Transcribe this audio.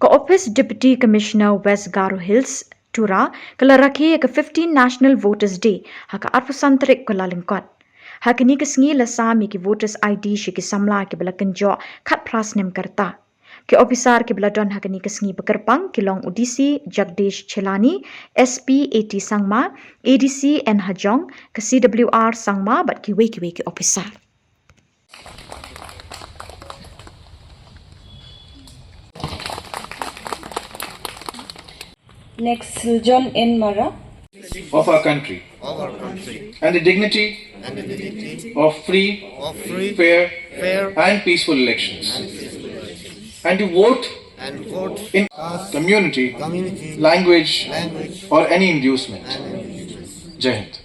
Ophis Deputy Commissioner West Garo Hills, Tura, Rakhe ke 15 National Voters Day, haka tarik Kyllalyngkot. Hakini ke sngi la sami ki voters ID shi ki Samla ki bala kynjoh khat snem karta. Ki ophisar ki bala don hakini ke sngi bakyrpang Shillong UDC Jagdish Chelani, SP AT Sangma, ADC and Hajong, ke CWR Sangma bat kiwei ki ophisar. Next, John N. Mara. Of our country, and the dignity, of free, fair, and peaceful elections, and to vote in community, language, or any inducement. Jai Hind.